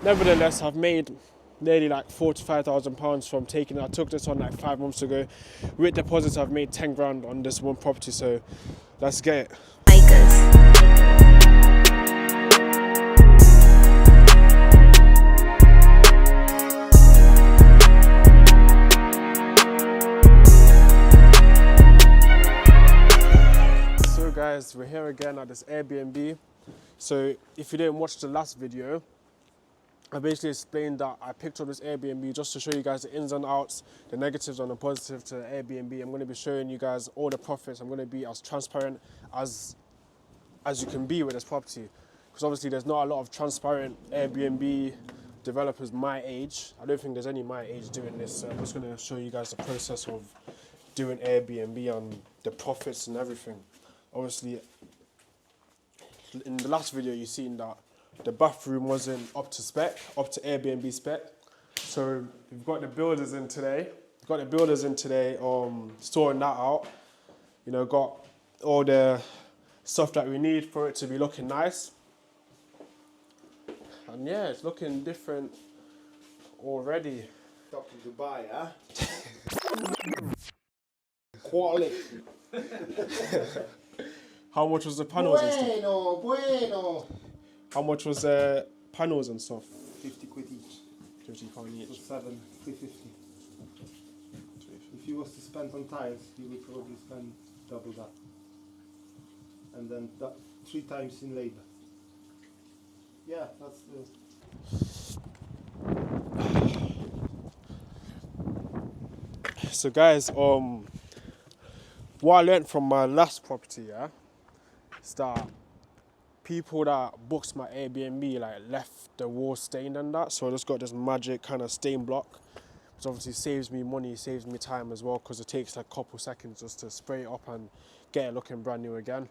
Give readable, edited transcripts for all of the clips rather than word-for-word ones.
nevertheless, I've made nearly like £45,000 from taking it. I took this on like 5 months ago. With deposits, I've made 10 grand on this one property, so let's get it. So guys, we're here again at this Airbnb. So if you didn't watch the last video, I basically explained that I picked up this Airbnb just to show you guys the ins and outs, the negatives and the positives to the Airbnb. I'm going to be showing you guys all the profits. I'm going to be as transparent as you can be with this property. Because obviously there's not a lot of transparent Airbnb developers my age. I don't think there's any my age doing this. So I'm just going to show you guys the process of doing Airbnb and the profits and everything. Obviously, in the last video you seen that the bathroom wasn't up to spec, up to Airbnb spec. So we've got the builders in today. Sorting that out. You know, got all the stuff that we need for it to be looking nice. And yeah, it's looking different already. Top of Dubai, huh? Quality. How much was the panels and stuff? Bueno. How much was the panels and stuff? 50 quid each. £50 each. 7, 350. If you was to spend on tiles, you would probably spend double that. And then 3 times in labor. Yeah, that's the... So guys, what I learned from my last property, yeah, is that people that booked my Airbnb like left the wall stained and that, so I just got this magic kind of stain block, which obviously saves me money, saves me time as well, because it takes like a couple seconds just to spray it up and get it looking brand new again.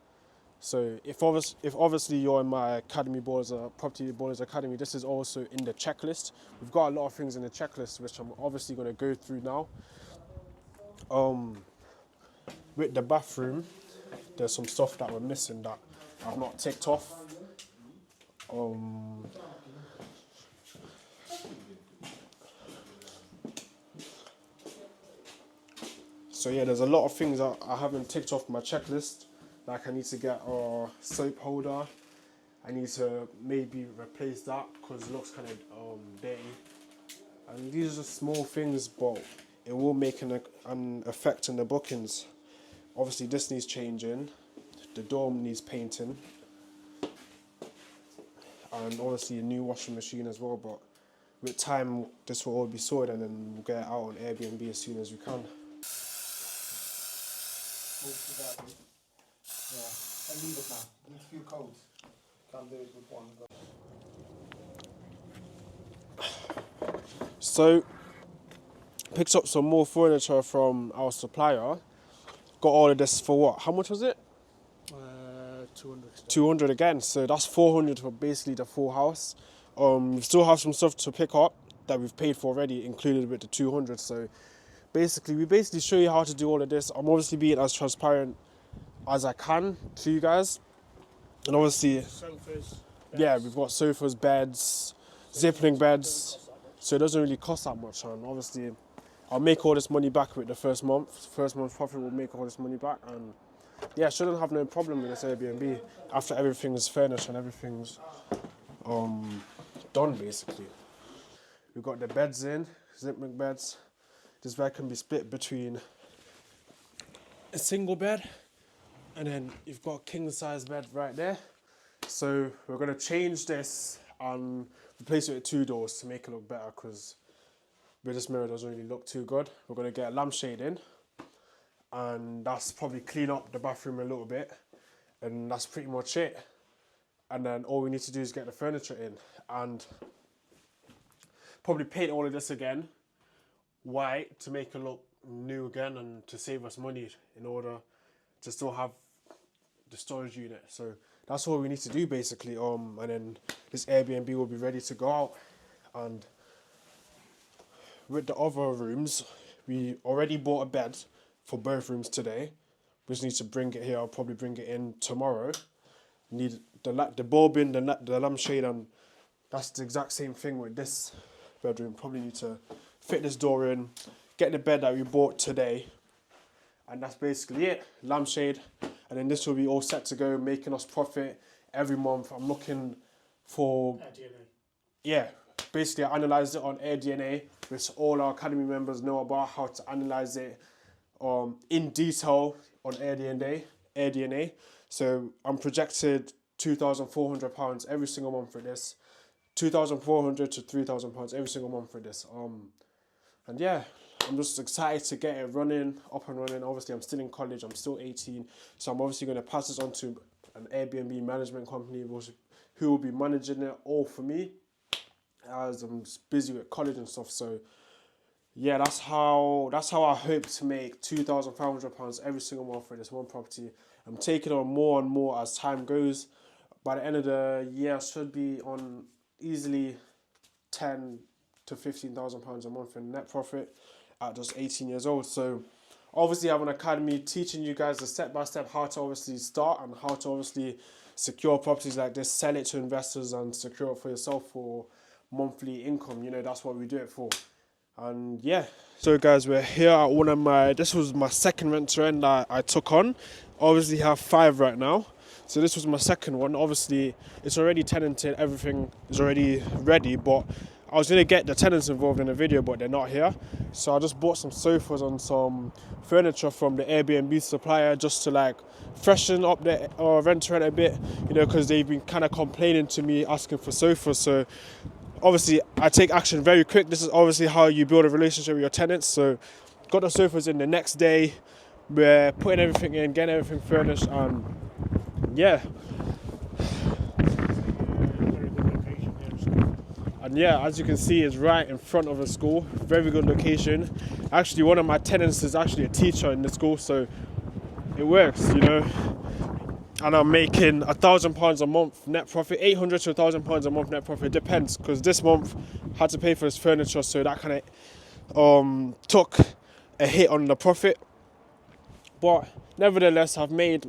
So if obviously you're in my Academy Ballers, Property Ballers Academy, this is also in the checklist. We've got a lot of things in the checklist which I'm obviously going to go through now. With the bathroom, there's some stuff that we're missing that I've not ticked off. So yeah, there's a lot of things that I haven't ticked off my checklist. Like I need to get a soap holder. I need to maybe replace that because it looks kind of dirty. And these are just small things, but it will make an effect in the bookings. Obviously this needs changing. The dorm needs painting. And obviously a new washing machine as well, but with time this will all be sorted and then we'll get it out on Airbnb as soon as we can. Yeah, I leave it now. Need a few codes. Can't do it with one. So, picked up some more furniture from our supplier. Got all of this for what? How much was it? 200. 200 again, so that's 400 for basically the full house. We still have some stuff to pick up that we've paid for already, included with the 200. So basically, we show you how to do all of this. I'm obviously being as transparent as I can to you guys. And obviously, Sofas, yeah, we've got sofas, beds, zip-link beds. So it doesn't really cost that much. And obviously, I'll make all this money back with the first month. First month's profit will make all this money back. And yeah, shouldn't have no problem with this Airbnb after everything's furnished and everything's done basically. We've got the beds in, zip-link beds. This bed can be split between a single bed and then you've got a king size bed right there. So we're gonna change this and replace it with 2 doors to make it look better because with this mirror it doesn't really look too good. We're gonna get a lampshade in and that's probably clean up the bathroom a little bit and that's pretty much it. And then all we need to do is get the furniture in and probably paint all of this again white to make it look new again and to save us money in order to still have the storage unit. So that's all we need to do basically. And then this Airbnb will be ready to go out. And with the other rooms, we already bought a bed for both rooms today. We just need to bring it here. I'll probably bring it in tomorrow. Need the bulb in, the lampshade and that's the exact same thing with this bedroom. Probably need to fit this door in, get the bed that we bought today, and that's basically it. Lampshade, and then this will be all set to go, making us profit every month. I'm looking for, yeah, basically I analysed it on AirDNA, which all our academy members know about how to analyse it in detail on AirDNA. So I'm projected £2,400 every single month for this, £2,400 to £3,000 every single month for this. And yeah, I'm just excited to get it running, up and running. Obviously, I'm still in college. I'm still 18, so I'm obviously going to pass this on to an Airbnb management company, who will be managing it all for me, as I'm just busy with college and stuff. So yeah, that's how I hope to make £2,500 every single month for this one property. I'm taking on more and more as time goes. By the end of the year, I should be on easily £10,000 to £15,000 a month in net profit at just 18 years old. So obviously I have an academy teaching you guys the step-by-step how to obviously start and how to obviously secure properties like this, sell it to investors and secure it for yourself for monthly income. You know, that's what we do it for. And yeah, so guys, we're here at this was my second rent-to-rent that I took on. Obviously have 5 right now. So this was my second one. Obviously it's already tenanted, everything is already ready, but I was going to get the tenants involved in the video, but they're not here. So I just bought some sofas and some furniture from the Airbnb supplier just to like freshen up the rent-to-rent a bit, you know, because they've been kind of complaining to me asking for sofas. So obviously I take action very quick. This is obviously how you build a relationship with your tenants. So got the sofas in the next day. We're putting everything in, getting everything furnished, and yeah. And yeah, as you can see, it's right in front of a school. Very good location. Actually, one of my tenants is actually a teacher in the school, so it works, you know. And I'm making £1,000 a month net profit, £800 to £1,000 a month net profit. It depends, because this month I had to pay for this furniture, so that kind of took a hit on the profit. But nevertheless, I've made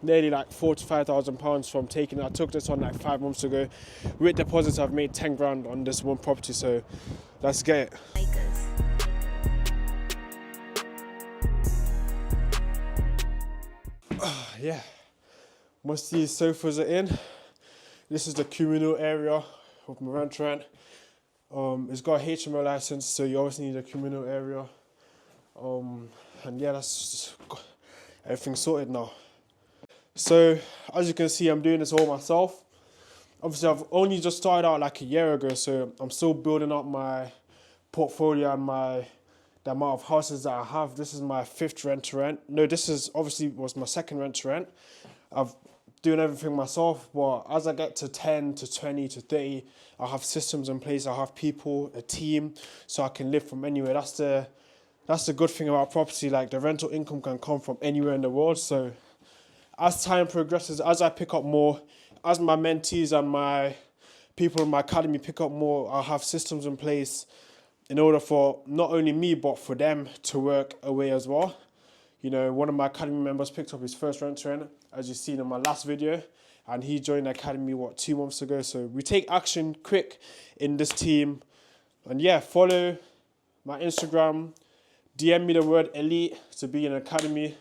nearly like £4,000 to £5,000 from taking it. I took this on like 5 months ago. With deposits, I've made 10 grand on this one property, so let's get it. Yeah, most of these sofas are in. This is the communal area of my rent. It's got a HMO license, so you obviously need a communal area. And yeah, that's everything sorted now. So as you can see, I'm doing this all myself. Obviously, I've only just started out like a year ago, so I'm still building up my portfolio and the amount of houses that I have. This is my 5th rent-to-rent. No, this is obviously was my 2nd rent-to-rent. I've doing everything myself, but as I get to 10 to 20 to 30, I have systems in place. I have people, a team, so I can live from anywhere. That's the good thing about property. Like, the rental income can come from anywhere in the world. So as time progresses, as I pick up more, as my mentees and my people in my academy pick up more, I'll have systems in place in order for not only me, but for them to work away as well. You know, one of my academy members picked up his first rent-to-rent, as you've seen in my last video, and he joined the academy, 2 months ago. So we take action quick in this team. And yeah, follow my Instagram, DM me the word elite to be in academy,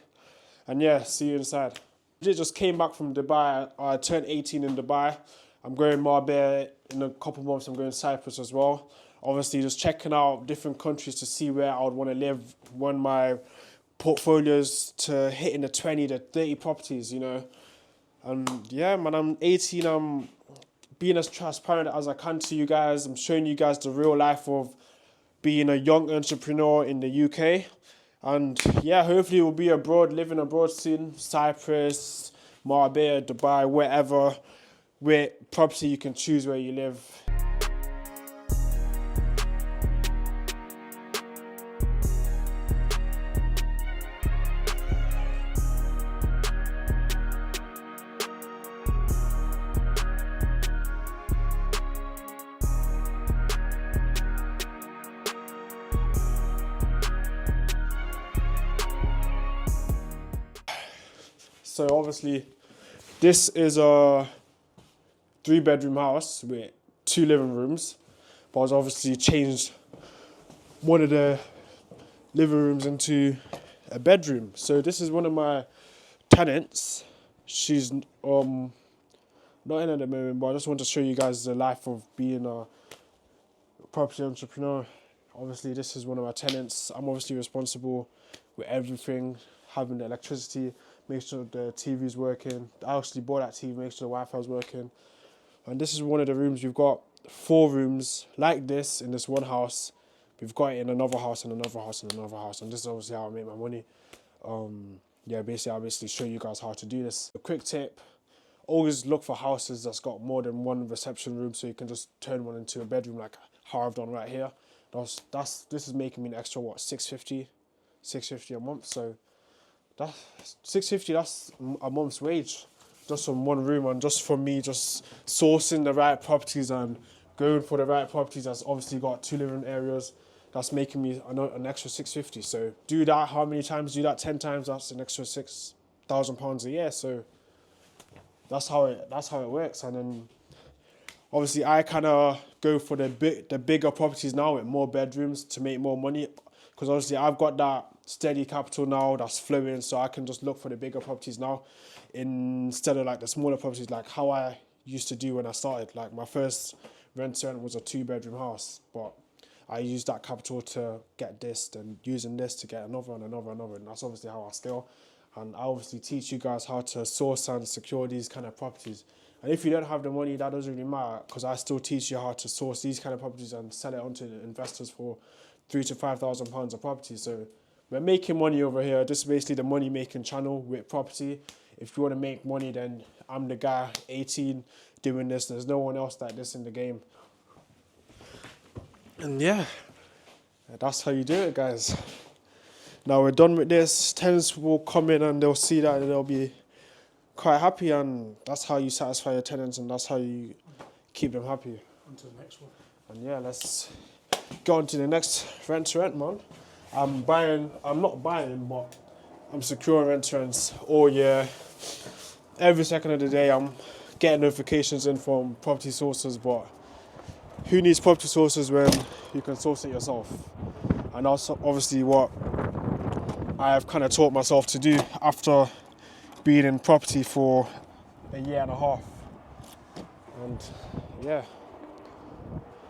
and yeah, see you inside. I just came back from Dubai. I turned 18 in Dubai. I'm going Marbella in a couple months. I'm going Cyprus as well. Obviously, just checking out different countries to see where I would want to live when my portfolios to hitting the 20 to 30 properties, you know. And yeah, man, I'm 18. I'm being as transparent as I can to you guys. I'm showing you guys the real life of being a young entrepreneur in the UK. And yeah, hopefully we'll be abroad, living abroad soon. Cyprus, Marbella, Dubai, wherever, where property you can choose where you live. So obviously, this is a 3-bedroom house with 2 living rooms, but I've obviously changed one of the living rooms into a bedroom. So this is one of my tenants. She's not in at the moment, but I just want to show you guys the life of being a property entrepreneur. Obviously, this is one of my tenants. I'm obviously responsible with everything, having the electricity, make sure the TV's working. I actually bought that TV, make sure the Wi-Fi's working. And this is one of the rooms. We've got 4 rooms like this in this one house. We've got it in another house and another house and another house. And this is obviously how I make my money. Yeah, basically, I'll show you guys how to do this. A quick tip: always look for houses that's got more than one reception room, so you can just turn one into a bedroom, like how I've done right here. This is making me an extra what, 650 a month. So that's 650. That's a month's wage just from one room, and just for me just sourcing the right properties and going for the right properties that's obviously got 2 living areas. That's making me an extra 650. So do that. How many times? Do that 10 times. That's an extra £6,000 a year. So that's how it works. And then obviously I kind of go for the bigger properties now with more bedrooms to make more money, because obviously I've got that steady capital now that's flowing, so I can just look for the bigger properties now instead of like the smaller properties, like how I used to do when I started. Like my first rent was a 2-bedroom house, but I used that capital to get this and using this to get another and another and another, and that's obviously how I scale. And I obviously teach you guys how to source and secure these kind of properties. And if you don't have the money, that doesn't really matter, because I still teach you how to source these kind of properties and sell it onto investors for £3,000 to £5,000 a property. So we're making money over here. This is basically the money making channel with property. If you want to make money, then I'm the guy, 18, doing this. There's no one else like this in the game. And yeah, that's how you do it, guys. Now we're done with this. Tenants will come in and they'll see that and they'll be quite happy, and that's how you satisfy your tenants, and that's how you keep them happy. On to the next one. And yeah, let's go on to the next rent to rent, man. I'm not buying, but I'm securing rent to rents all year. Every second of the day, I'm getting notifications in from property sources, but who needs property sources when you can source it yourself? And that's obviously what I have kind of taught myself to do after being in property for a year and a half. And yeah.